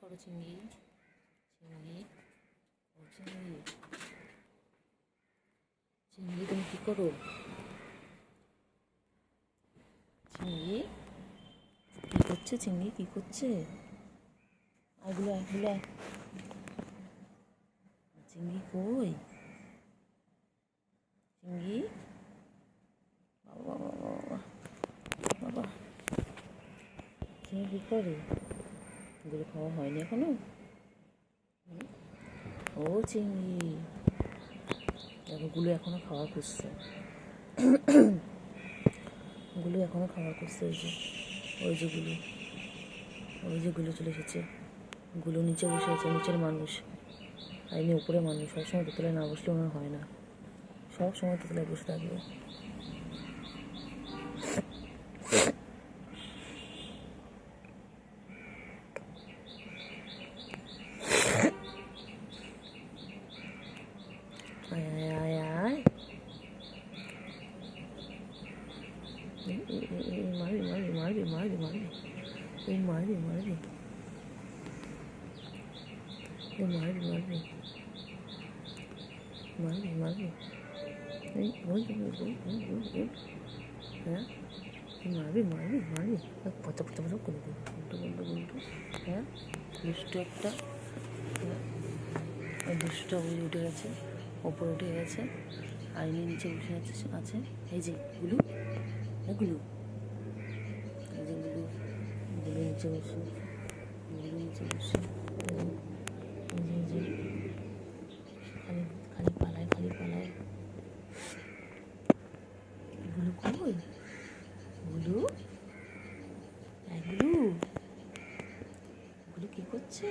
করো চিংড়ি? চিংড়ি, ও চিংড়ি, চিংড়ি তুমি কী করো? চিংড়ি কী করছে? চিংড়ি কী করছে? এগুলো এগুলো চিংড়ি কই? চিংড়ি, বাবা বাবা বাবা বাবা, চিংড়ি কী করে? এগুলো খাওয়া হয়নি এখনো? ও চিংড়ি, দেখো গুলো এখনো খাওয়া করছে, গুলো এখনো খাওয়া করছে। ওই যে গুলো, ওই যে গুলো চলে এসেছে। গুলো নিচে বসে আছে, নিচের মানুষ আর ইনি উপরে মানুষ। সবসময় দোতলায় না বসলে ওনার হয় না, সব সময় দোতলায় বসে থাকবে। আয় আয় আয় আয়, মারবি মারবি মারবি মারবি মারবি, এই মারবি মারবি, এই মারবি মারবি মারবি মারবি, এই বল হ্যাঁ, তুই মারবি মারবি মারবি, পচা পচা পচা করে দেবো গুন্টু গুন্টু গুন্টু। হ্যাঁ, দুষ্টু একটা, ওই দুষ্টুটা ওই উঠে গেছে, ওপরে উঠে গেছে, আর ইনি নিচে বসে আছে। এই যে গুলু, গুলু, এই যে গুলু, গুলু নিচে বসে, গুলু নিচে বসে, এই যে খালি খালি পালায়, খালি পালায়। গুলু কই? গুলু, গুলু, গুলু কী করছে?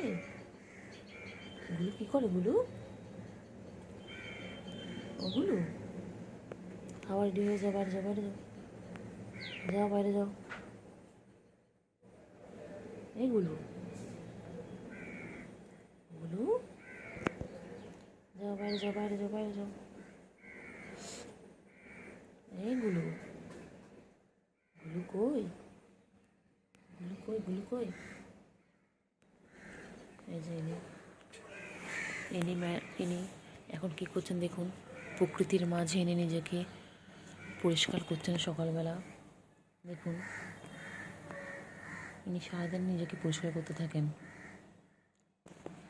গুলু কী করে? গুলু, ও গুলু, খাবার রেডি হয়ে যাও, বাইরে যাও, বাইরে যাও, যাও বাইরে যাও। এই গুলু, গুলু, যাও বাইরে যাও, বাইরে যাও, বাইরে যাও। এই গুলু, গুলু কই? গুলু কই? গুলু কই? এই যে ইনি এখন কী করছেন দেখুন, প্রকৃতির মাঝে এনে নিজেকে পরিষ্কার করছেন সকালবেলা। দেখুন, ইনি সারাদিন নিজেকে পরিষ্কার করতে থাকেন।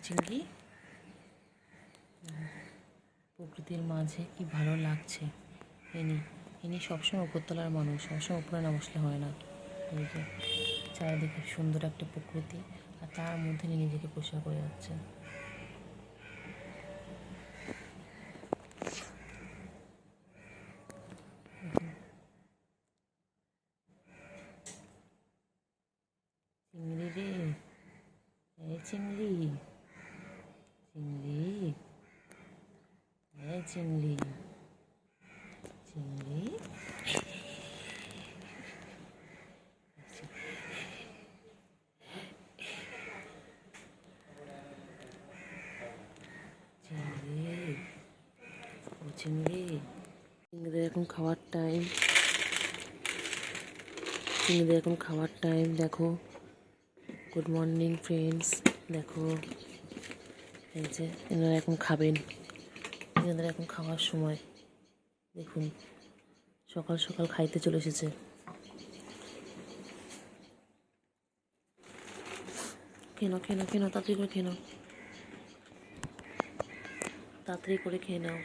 চিংড়ি, প্রকৃতির মাঝে কি ভালো লাগছে। ইনি সবসময় উপরতলার মানুষ, সবসময় উপরে না বসলে হয় না। এই যে চারিদিকে সুন্দর একটা প্রকৃতি, আর তার মধ্যে নিজেকে পরিষ্কার করে যাচ্ছেন। চিংড়ি রে, এই চিংড়ি, চিংড়ি, এই চিংড়ি, চিংড়ি, চিংড়ি, ও চিংড়ি। চিংড়িদের এখন খাওয়ার টাইম, চিংড়িদের এখন খাওয়ার টাইম। দেখো, গুড মর্নিং ফ্রেন্ডস। দেখো, এই যে এনারা এখন খাবেন, এনাদের এখন খাওয়ার সময়। দেখুন, সকাল সকাল খাইতে চলে এসেছে। খেয়ে নাও, তাড়াতাড়ি করে খেয়ে নাও, তাড়াতাড়ি করে খেয়ে নাও।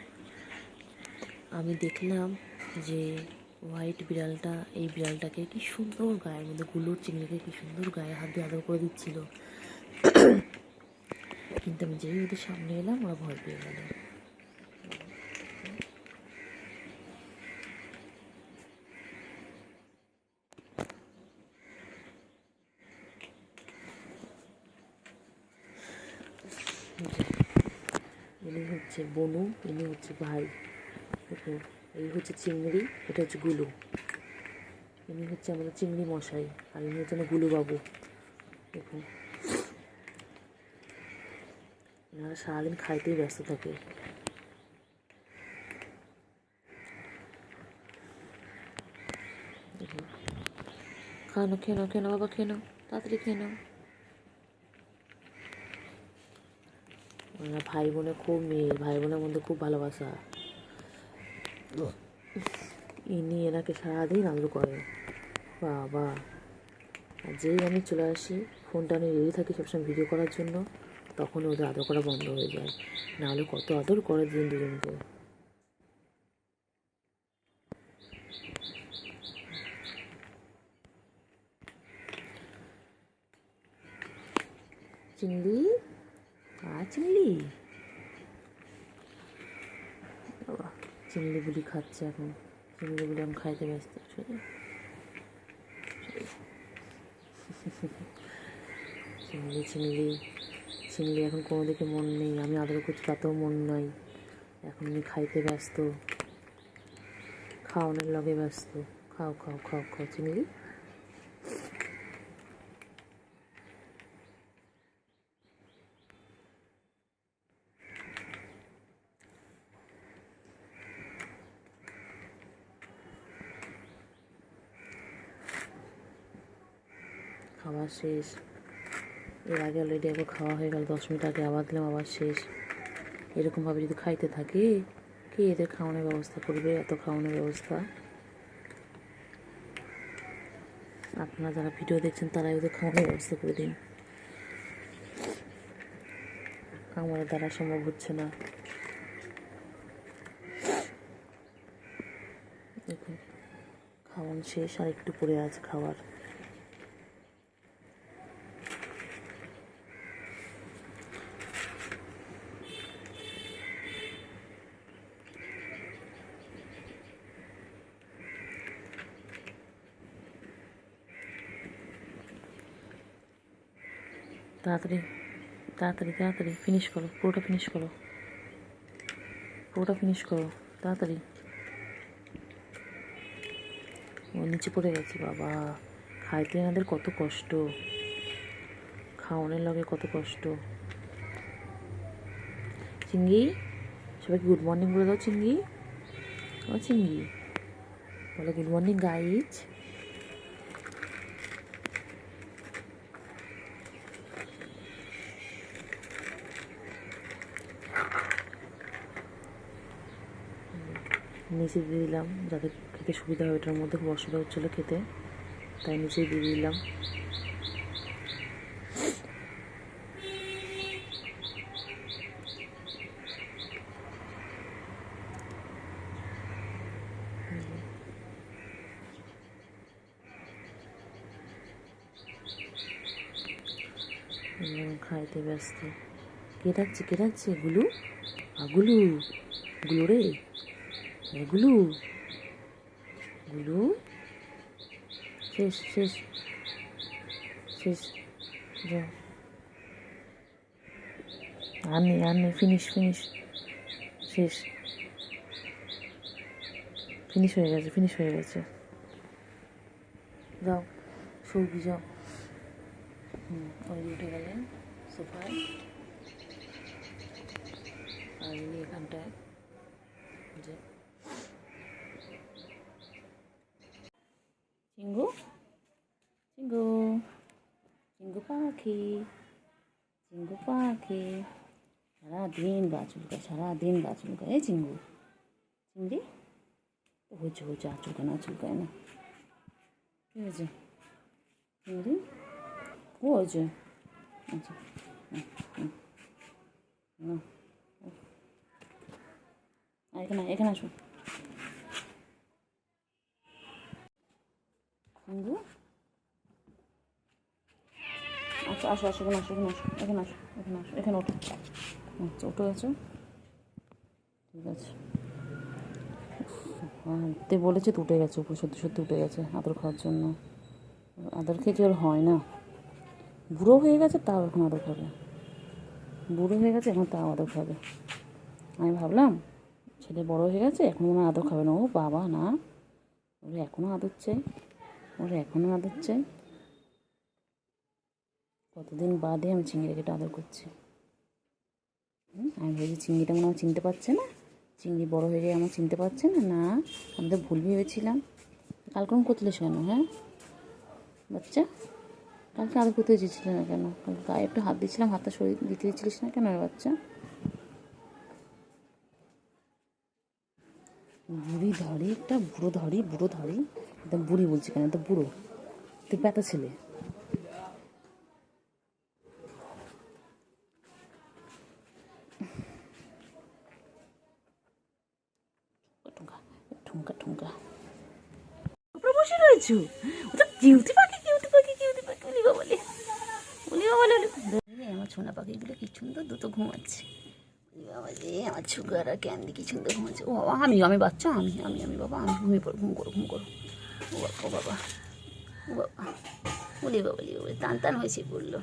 আমি দেখলাম যে হোয়াইট বিড়ালটা, এই বিড়ালটাকে কি সুন্দর গায়ের মধ্যে, গুলোর চিংড়িকে কি সুন্দর গায়ে হাত দিয়ে আদর করে দিচ্ছিল, কিন্তু আমি যেই ওদের সামনে এলাম ওরা ভয় পেয়ে গেল। ইনি হচ্ছে বনু, ইনি হচ্ছে ভাই। দেখুন, এই হচ্ছে চিংড়ি, এটা হচ্ছে গুলু। ইনি হচ্ছে আমাদের চিংড়ি মশাই, আর ইনি হচ্ছে আমার গুলু বাবু। দেখুন, এনারা সারাদিন খাইতেই ব্যস্ত থাকে। দেখুন, খেয়ে নাও বাবা, খেয়ে নাও, তাড়াতাড়ি খেয়ে নাও। ওরা ভাই বোনে খুব মিল, ভাই বোনের মধ্যে খুব ভালোবাসা। ইনি এনাকে সারাদিন আদর করে, বাবা। আর যেই আমি চলে আসি, ফোনটা নিয়ে রেডি থাকি সবসময় ভিডিও করার জন্য, তখন ওদের আদর করা বন্ধ হয়ে যায়। নাহলে কত আদর করে দুজনকে। চিংড়ি, চিংড়ি, বাবা চিংড়ি বুড়ি খাচ্ছে এখন। চিংড়ি বুড়ি এখন খাইতে ব্যস্ত। চিংড়ি চিংড়ি চিংড়ি এখন কোনো দিকে মন নেই, আমি আদর করছি তাতেও মন নাই। এখন উনি খাইতে ব্যস্ত, খাওয়ানোর লগে ব্যস্ত। খাও খাও খাও খাও চিংড়ি। খাওয়া শেষ। এর আগে অলরেডি একবার খাওয়া হয়ে গেল, 10 মিনিট আগে আবার দিলাম, আবার শেষ। এরকমভাবে যদি খাইতে থাকে, কে এদের খাওয়ানোর ব্যবস্থা করবে? এত খাওয়ানোর ব্যবস্থা আপনারা যারা ভিডিও দেখছেন তারাই ওদের খাওয়ানোর ব্যবস্থা করে দিন। আমার দ্বারা সম্ভব হচ্ছে না। দেখুন খাওয়ানো শেষ, আর একটু পড়ে আছে খাবার। তাড়াতাড়ি তাড়াতাড়ি তাড়াতাড়ি ফিনিশ করো, পুরোটা ফিনিশ করো, পুরোটা ফিনিশ করো তাড়াতাড়ি। ও নিচে পড়ে গেছে, বাবা। খাইতে এনাদের কত কষ্ট, খাওয়ানোর লগে কত কষ্ট। চিংড়ি, সবাইকে গুড মর্নিং বলে দাও। চিংড়ি, ও চিংড়ি বলো গুড মর্নিং গাইজ। নিচে দিয়ে দিলাম যাতে খেতে সুবিধা হয়, এটার মধ্যে খুব অসুবিধা হচ্ছিলো খেতে, তাই নিচেই দিয়ে দিলাম। খাইতে ব্যস্ত। কে ডাকছে, কে ডাকছে? গুলু, গুলু, গুলু রে, গুলু, গুলু। শেষ শেষ শেষ, যা। আর নেই আর নেই, ফিনিশ ফিনিশ, শেষ, ফিনিশ হয়ে গেছে, ফিনিশ হয়ে গেছে। যাও সৌগি যাও। ওই উঠে গেলেন সোফায়, আর ইনি এখানটায় যে চিঙ্গু, চিঙ্গু, চিঙ্গু পাখি, চিঙ্গু পাখি সারাদিন গা চুলকায়, সারাদিন গা চুলকায়। এই চিঙ্গু, চিংড়ি হয়েছে হয়েছে, আর চুলকায় না, চুলকায় না। ঠিক আছে চিংড়ি, ও হয়েছে। আচ্ছা এখানে এখানে আসো চিঙ্গু। আচ্ছা আসো আসো, এখানে আসো, এখানে আসো, এখানে আসো, এখানে আসো, এখানে ওঠো। আচ্ছা উঠে গেছো, ঠিক আছে। তে বলেছে তো উঠে গেছে, উপর সত্যি সত্যি উঠে গেছে আদর খাওয়ার জন্য। আদর খেয়ে কি আর হয় না? বুড়ো হয়ে গেছে তাও এখন আদর খাবে, বুড়ো হয়ে গেছে এখন তাও আদর খাবে। আমি ভাবলাম ছেলে বড় হয়ে গেছে এখন মনে আদর খাবে না। ও বাবা না, ওরা এখনও আদর চাই, ওরা এখনও আদর চাই। কতদিন বাদে আমি চিংড়িকে আদর করছি। আমি ভেবেছি চিংড়িটা মনে হয় চিনতে পারছে না, চিংড়ি বড় হয়ে গিয়ে আমার চিনতে পারছে না। না, আমি তো ভুল ভেবেছিলাম। কালকে আমি করতেলিস কেন? হ্যাঁ বাচ্চা, কালকে আদর করতে দিচ্ছিলে না কেন? কালকে গায়ে একটু হাত দিচ্ছিলাম, হাতটা সরিয়ে দিতে দিচ্ছিলিস না কেন রে বাচ্চা? বুড়ি ধরে একটা, বুড়ো ধরে একদম। বুড়ি বলছি কেন, তো বুড়ো, তুই পেতা ছেলে। ঠুঙ্কা ঠুঙ্কা ঠুঙ্কা উপরে বসে রয়েছো। ওটা কিউটি পাখি, কিউটি পাখি, কিউটি পাখি। উলিবা বলে, উলিবা বলে। আমার ছোনা পাখিগুলো কি সুন্দর দুটো ঘুমাচ্ছে। বাবা রে, আমার সুগার আর ক্যান্ডি কি সুন্দর ঘুমাচ্ছে। ও বাবা, আমি বাচ্চা, আমি বাবা, আমি ঘুমিয়ে পড়ো, ঘুম করো, ঘুম করো। ও বাবা, ও বাবা, বলি বাবা, বলি বাবা, টান হয়েছে বললো।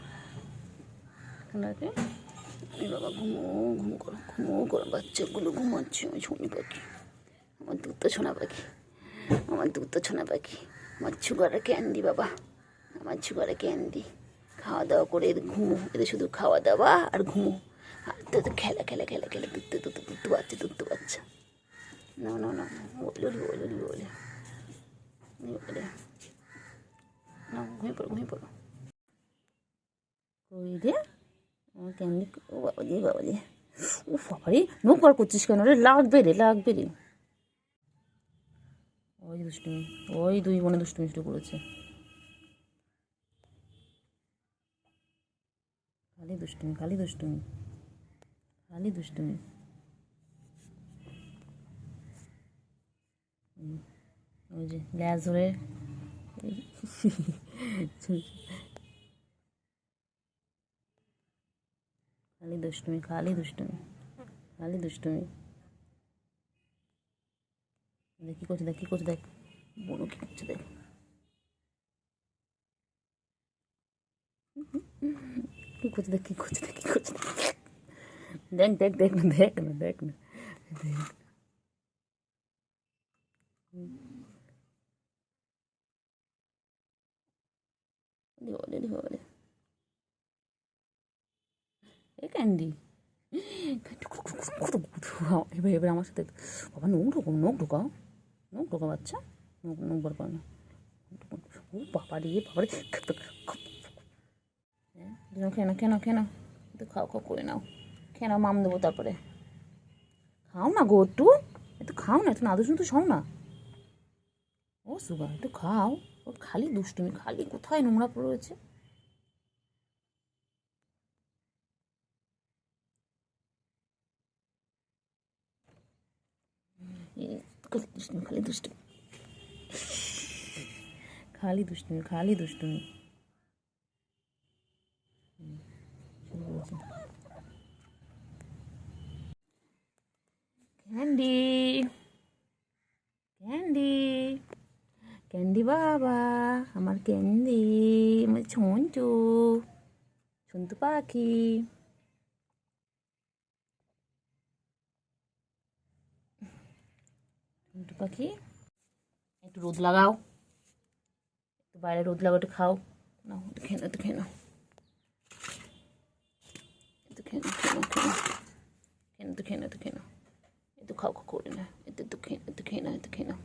বাবা ঘুমো, ঘুম করো, ঘুমো করো, বাচ্চাগুলো ঘুমাচ্ছে। আমি ছোনি পাখি, আমার দুধ ছোনা পাখি, আমার দুধ ছোনা পাখি, আমার সুগারের ক্যান্ডি বাবা, আমার সুগারের ক্যান্ডি। খাওয়া দাওয়া করে এদের ঘুমো, এদের শুধু খাওয়া দাওয়া আর ঘুমো। আর তো খেলা খেলা খেলা খেলা, দুধ বাচ্চা। না না না, বলে বলে না, ঘুমিয়ে পড়ো। ওই রে আমার ক্যান্ডি। ও বাবা রে, ও বাবারে, মুখ বার করছিস কেন রে? লাগবে রে। ওই দুষ্টুমি, ওই দুই বোনে দুষ্টুমি শুরু করেছে। খালি দুষ্টুমি। ওই যে ল্যাজ ধরে খালি দুষ্টুমি। দেখ কি করছে দেখ, বোনো কি করছে দেখ। কি করছে দেখ। দেখ না। বলে এ ক্যান্ডি। এবার আমার সাথে বাবা নখ ঢোকাও বাচ্চা, নখ বার করে না। ও বাবা রে, কেন তো খাও করে নাও, খেয়ে নাও, মাম দেবো তারপরে। খাও না গো, একটু খাও না, একটু নাদু শুনতে সও না। ও সুগা, একটু খাও। ও খালি দুষ্টুমি, খালি কোথায় নোংরা পড়ে রয়েছে। খালি দুষ্টুমি। ক্যান্ডি বাবা, আমার ক্যান্ডি, আমার সন্তু পাখি। একটু রোদ লাগাও, একটু বাইরে রোদ লাগাও, একটু খাও না, একটু খেয়ে নাও। একটু খাও করে না, একটু খেয়ে নাও।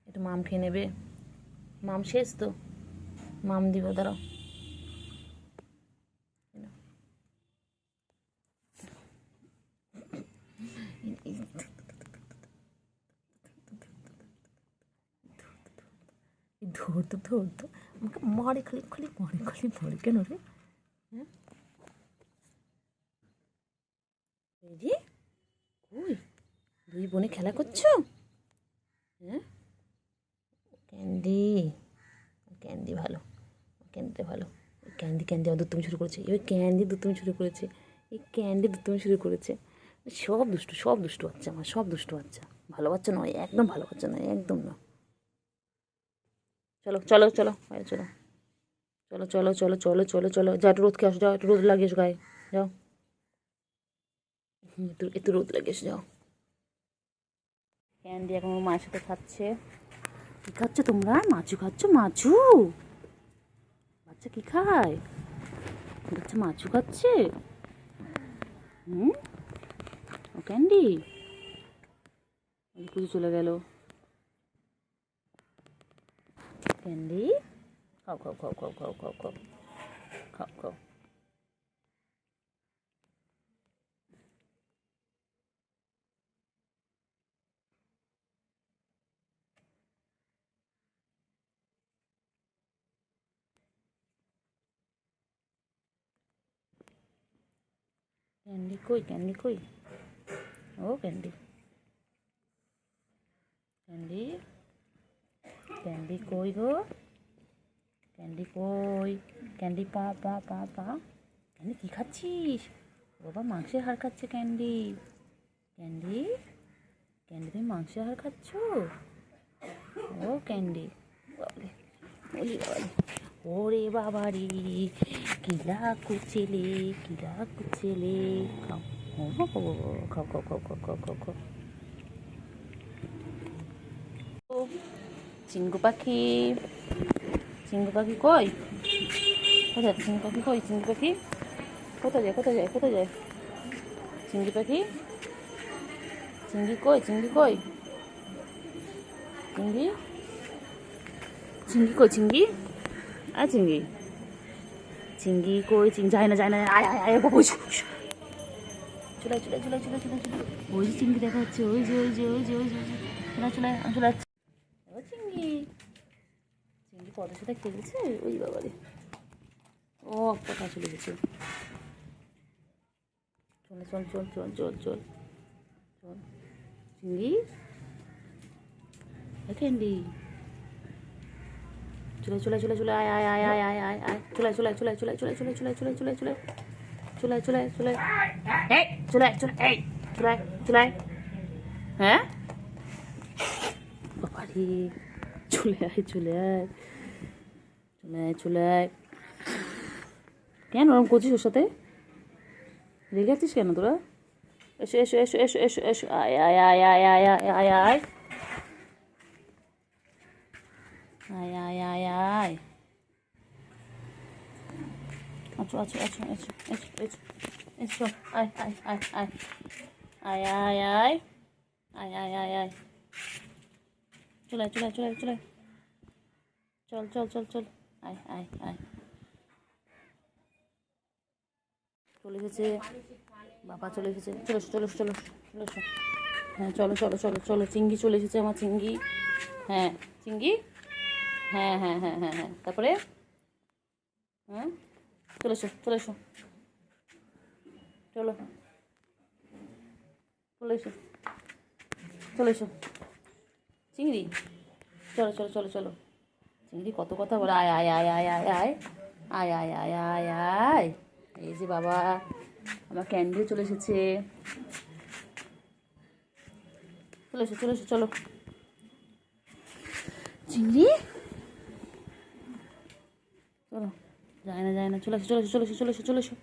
একটু মাম খেয়ে নেবে, মাম শেষ তো, মাম দিব, দাঁড়াও। ধরতো আমাকে মারে, খালি মারে কেন রে? হ্যাঁ রে, ওই দুই বোনে খেলা করছো? হ্যাঁ, ক্যান্ডি ভালো, ক্যান্ডিটা ভালো। ক্যান্ডি আমার দুধ শুরু করেছে। এবার ক্যান্ডি দুধ শুরু করেছে। শুরু করেছে। সব দুষ্টু বাচ্চা, আমার সব দুষ্টু বাচ্চা। ভালো বাচ্চা নয়, একদম ভালো বাচ্চা নয়, একদম না। চলো বাইরে চলো। যা একটু রোদ খেয়ে আসো, যাও একটু রোদ লাগিয়ে এসো গায়ে, যাও একটু রোদ লাগিয়ে এসো, যাও। ক্যান্ডি এখন ওর মায়ের সাথে খাচ্ছে। কী খাচ্ছ তোমরা? মাছু খাচ্ছ? বাচ্চা কি খায়? বাচ্চা মাছু খাচ্ছে। ও ক্যান্ডি, পুজো চলে গেল। ক্যান্ডি, খাও। ক্যান্ডি কই? ও ক্যান্ডি, ক্যান্ডি, ক্যান্ডি কই গো? ক্যান্ডি কই? ক্যান্ডি পা পা পা পা। ক্যান্ডি কী খাচ্ছিস? বাবা মাংসের হাড় খাচ্ছে ক্যান্ডি। ক্যান্ডি, ক্যান্ডি তুমি মাংসের হাড় খাচ্ছ? ও ক্যান্ডি, বাবারে, ওলি বাবারে, ওরে বাবারে, কিরা কুচেলে, কিরা কুচেলে। খাও, খাও খাও খাও খাও খাও খাও খাও। চিঙ্গু পাখি, চিঙ্গু পাখি কই? কোথায় চিঙ্গু পাখি কই? চিঙ্গু পাখি কোথায় যায়? কোথায় যায়? কোথায় যায়? চিঙ্গি পাখি, চিঙ্গি কই? চিঙ্গি কই? চিঙ্গি, চিঙ্গি কই? চিঙ্গি, আয় চিঙ্গি, চিঙ্গি কই? চিঙ্গি যায় না, যায় না, আয় আয় আয় বাবু। চলে চলে চলে চলে চলে চলে। ওই যে চিঙ্গি দেখা যাচ্ছে, ওই যে ওই যে ওই যে ওই যে চলে চলে চলে যাচ্ছে। ও চিঙ্গি, চিঙ্গি পদের সাথে খেলছে। ওই বাবারে, ও কথা চলে গেছে। চল চল চল চল চল চল চল। চিঙ্গি, ক্যান্ডি, চলে চলে চলে চলে, আয় আয় আয় আয় আয় আয় আয়, চলে চলে চলে চলে চলে চলে চলে চলে চলে চলে চলে চলে চলে, এই চলে চলে, এই চলে চলে, হ্যাঁ বাবারে, চলে আয় চলে আয় চলে আয় চলে আয়। কেন ওরকম করছিস ওর সাথে? রেগে আছিস কেন তোরা? এসো এসো এসো এসো এসো এসো, আয় আয় আয় আয় আয় আয় আয় আয় আয় আয় আয় আয়, আচ্ছা আচ্ছা আচ্ছা এসো এসো এসো এসো, আয় আয় আয় আয় আয় আয় আয় আয় আয় আয় আয়, চলে চলে চলে চলে, চল চল চল চল, আয় আয় আয়। চলে এসেছে বাবা, চলে এসেছে, চলে এসো চলে এসো চলো চলে এসো। হ্যাঁ চলো চলো চলো চলো, চিঙ্গি চলে এসেছে আমার চিঙ্গি। হ্যাঁ চিঙ্গি, হ্যাঁ হ্যাঁ হ্যাঁ হ্যাঁ হ্যাঁ, তারপরে হ্যাঁ চলে এসো চলে এসো, চলো চলে এসো চলে এসো চিংড়ি, চলো চলো চলো চলো। চিংড়ি কত কথা বলে, আয় আয় আয় আয় আয় আয় আয় আয় আয় আয় আয়। এই যে বাবা আমার ক্যান্ডি চলে এসেছে, চলে এসো চলে এসো চলো। চিংড়ি চলো, যায় না যায় না, চলে এসো চলে এসো চলে এসো চলে এসো চলে এসো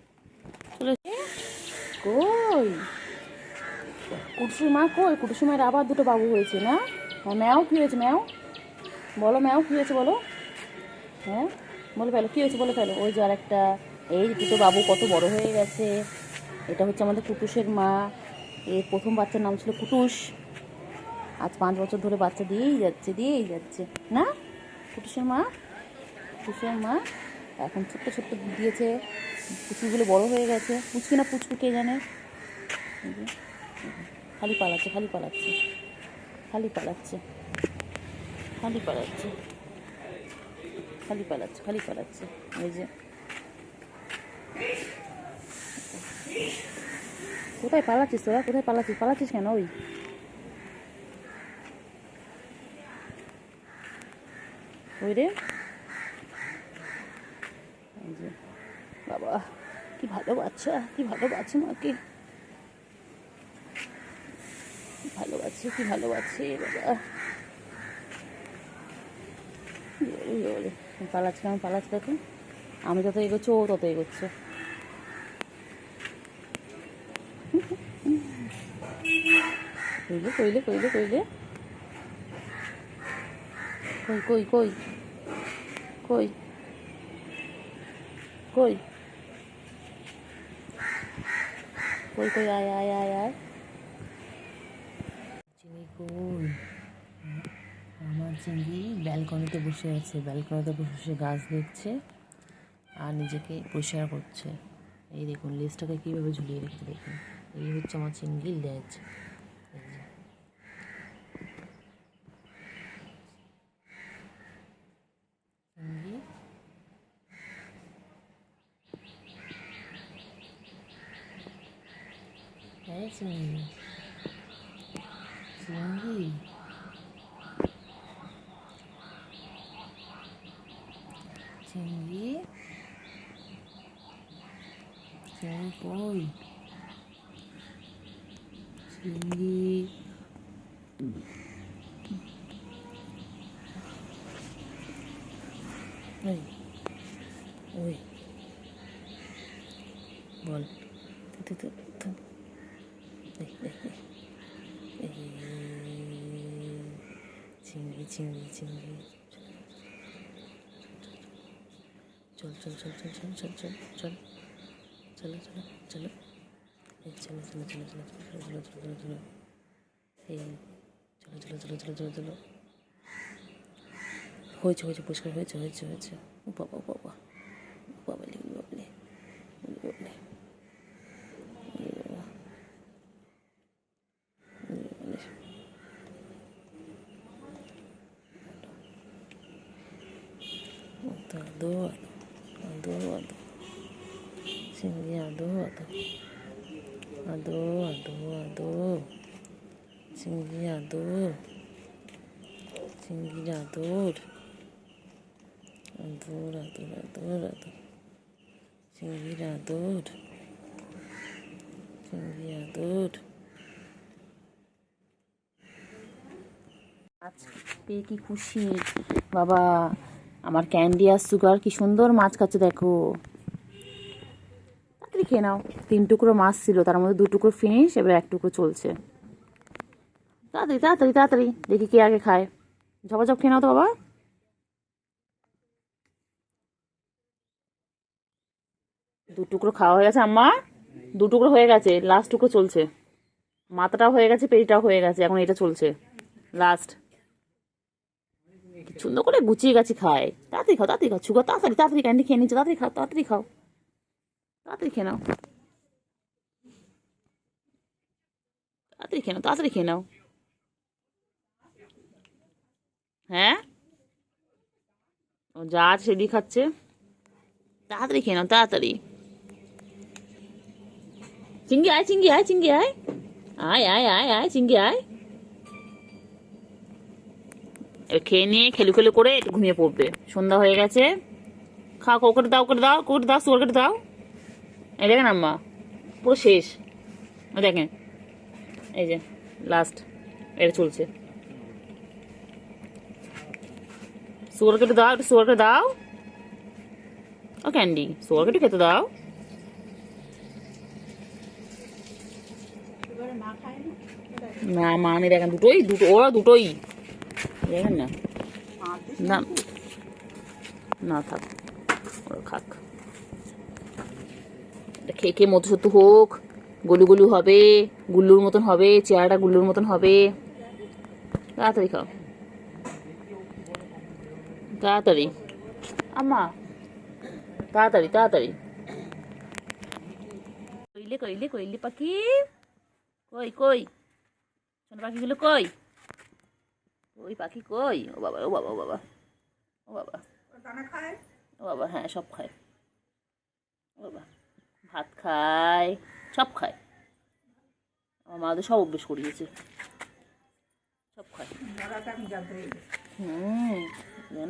চলে এসো। কই কুটুসুর মা কই? কুটুসুর মায়ের আবার দুটো বাবু হয়েছে না? হ্যাঁ ম্যাও কী হয়েছে? ম্যাও বলো, ম্যাও কী হয়েছে বলো? হ্যাঁ বলে ফেলো, কী হয়েছে বলে ফেলো। ওই যে আর একটা, এই দুটো বাবু কত বড় হয়ে গেছে। এটা হচ্ছে আমাদের কুটুসের মা। এর প্রথম বাচ্চার নাম ছিল কুটুস। আজ 5 বছর ধরে বাচ্চা দিয়েই যাচ্ছে দিয়েই যাচ্ছে না। কুটুসের মা, কুটুসের মা এখন ছোট্ট ছোট্ট দিয়েছে, পুচকুগুলো বড় হয়ে গেছে। পুচকি না পুচকু কে জানে, খালি পালাচ্ছে খালি পালাচ্ছে খালি পালাচ্ছে খালি পালাচ্ছে খালি পালাচ্ছে খালি পালাচ্ছে। এই যে কোথায় পালাচ্ছিস তোরা? কোথায় পালাচ্ছিস? পালাচ্ছিস কেন? ওই ওই রে, এই যে বাবা কি ভালো বাচ্চা, কি ভালো বাচ্চা মাকে, কি ভালো বাচ্চা, কি ভালো বাচ্চা বাবা। পালাচ্ছে কেমন পালাচ্ছে দেখো, আমি যত এগোচ্ছি ও তত এগোচ্ছে। কইলে কইলে কইলে কইলে, কই কই কই কই কই কই কই, আয় আয় আয় আয়। চিনি কই? আমার চিংড়ি ব্যালকনিতে বসে আছে, ব্যালকনিতে বসে গাছ দেখছে আর নিজেকে পরিষ্কার করছে। এই দেখুন লেজটাকে কীভাবে ঝুলিয়ে রেখেছে দেখুন। এই হচ্ছে আমার চিংড়ির লেজ। চিংড়ি এই চিংড়ি চিংড়ি চিংড়ি চিংড়ি কই চিংড়ি ওই ওই বল চিংড়ি চিংড়ি চিংড়ি চল চল চল চল চল চল চল চল চলো চলো চলো এই চলো চলো চলো চলো চলো চলো চলো চলো এই চলো চলো চলো চলো চলো চলো হয়েছে হয়েছে পরিষ্কার হয়েছে হয়েছে হয়েছে ও বাবা ও বাবা Babli Babli Babli Ado, ado, ado, চিংড়ি ado, ado, ado, ado, ado, চিংড়ি আদর, চিংড়ি আদর, আদর, আদর, আদর, আদর, চিংড়ির আদর, চিংড়ি আদর। আজকে কি খুশি বাবা, আমার ক্যান্ডি আর সুগার কি সুন্দর মাছ খাচ্ছে দেখো। তাড়াতাড়ি খেয়ে নাও, 3 টুকরো মাছ ছিল, তার মধ্যে 2 টুকরো ফিনিশ, এবার 1 টুকরো চলছে। তাড়াতাড়ি তাড়াতাড়ি তাড়াতাড়ি দেখি কে আগে খায়। ঝপাঝপ খেয়ে নাও তো বাবা। দু টুকরো খাওয়া হয়ে গেছে আম্মা, 2 টুকরো হয়ে গেছে, লাস্ট টুকরো চলছে। মাথাটাও হয়ে গেছে, পেটটাও হয়ে গেছে, এখন এটা চলছে লাস্ট। সুন্দর করে গুছিয়ে গেছে খায়। তাড়াতাড়ি খাও, তাড়াতাড়ি খাও, সুগার তাড়াতাড়ি তাড়াতাড়ি ক্যান্ডি খেয়ে নিচ্ছে, তাড়াতাড়ি খাও, তাড়াতাড়ি খাও, তাড়াতাড়ি খেয়ে নাও, তাড়াতাড়ি খেয়ে নাও, তাড়াতাড়ি খেয়ে নাও। হ্যাঁ ও যা আছে সেদিকে খাচ্ছে, তাড়াতাড়ি খেয়ে নাও, তাড়াতাড়ি। চিংড়ি আয়, চিংড়ি আয়, চিংড়ি আয়, আয় আয় আয় আয় চিংড়ি আয়। এবার খেয়ে নিয়ে খেলু খেলু করে একটু ঘুমিয়ে পড়বে, সন্ধ্যা হয়ে গেছে। খাও, কোকরে দাও, করে দাও, কোকরে দাও, সুগার কেটে দাও। এই দেখেন আম্মা পুরো শেষ, দেখেন এই যে লাস্ট এটা চলছে। সুগার কেটে দাও, একটু সুগার কেটে দাও। ও ক্যান্ডি সুগার কেটে খেতে দাও। না মা নেই, দেখেন দুটোই, ওরা দুটোই দেখেন না। না না থাক, ওরা খাক, এটা খেয়ে খেয়ে মধুসত্তু হোক, গলু গলু হবে, গুল্লুর মতন হবে, চেহারাটা গুল্লুর মতন হবে। তাড়াতাড়ি খাও, তাড়াতাড়ি আম্মা, তাড়াতাড়ি তাড়াতাড়ি। কইলে কইলে কইলে পাখি কই কই, সোনা পাখিগুলো কই, ওই পাখি কই। ও বাবা ও বাবা ও বাবা ও বাবা ও বাবা, হ্যাঁ সব খায় ও বাবা, ভাত খায়, সব খায়। আমার মা তো সব অভ্যেস করিয়েছে, সব খায়।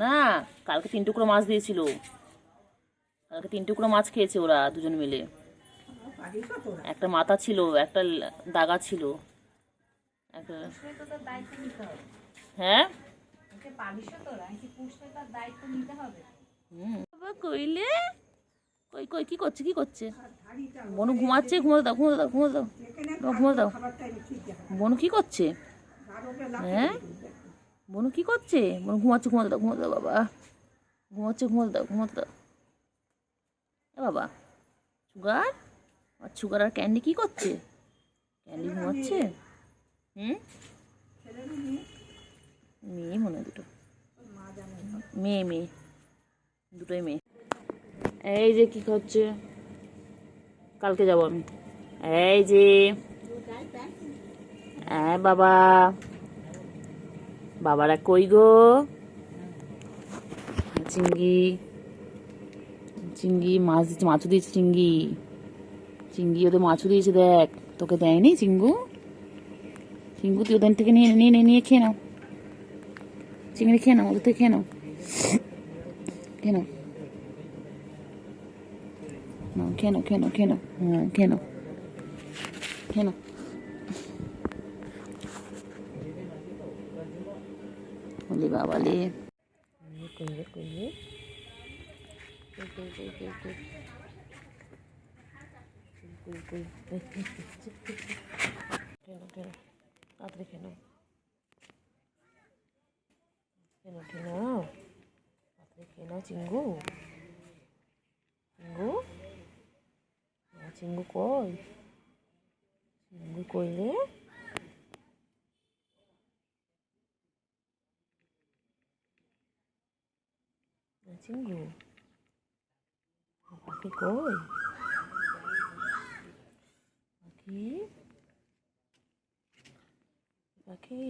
না কালকে 3 টুকরো মাছ দিয়েছিল, কালকে 3 টুকরো মাছ খেয়েছে ওরা দুজন মিলে। একটা মাথা ছিল, একটা দাগা ছিল, একটা হ্যাঁ বাবা কইলে কই কই কি করছে, কি করছে বনু? ঘুমাচ্ছে, ঘুমোতে দাও, ঘুমোতে দাও, ঘুমোতে দাও, ঘুমোতে দাও। বনু কি করছে? হ্যাঁ বনু কি করছে? বনু ঘুমাচ্ছে, ঘুমোতে দাও, ঘুমোতে দাও বাবা, ঘুমাচ্ছে, ঘুমোতে দাও, ঘুমোতে দাও। এ বাবা সুগার আর সুগার আর ক্যান্ডি কি করছে? ক্যান্ডি ঘুমাচ্ছে। মেয়ে মনে হয় দুটো, মেয়ে মেয়ে দুটোই মেয়ে। এই যে কি করছে, কালকে যাবো আমি। এই যে হ্যাঁ বাবা, বাবারা কই গো? চিংড়ি, চিংড়ি মাছ দিচ্ছে, মাছও দিয়েছে চিংড়ি, চিংড়ি ওদের মাছও দিয়েছে দেখ। তোকে দেয়নি চিঙ্গু? চিঙ্গু তুই ওদের থেকে নিয়ে নিয়ে নিয়ে খেয়ে নাও, চিংড়ি খেয়ে নাও, ওদের থেকে খেয়ে নাও, খেয়ে নাও, খেয়ে নাও, খেয়ে নাও, খেয়ে নাও, হ্যাঁ খেয়ে নাও, খেয়ে নাও। বলি বাবালে কইলে কইলে তাড়াতাড়ি খেয়ে নাও, খেয়ে নাও, তাড়াতাড়ি খেয়ে নাও চিঙ্গু, চিঙ্গু, চিঙ্গু কই, চিঙ্গু কইলে চিঙ্গু, পাখি কই, পাখি, পাখি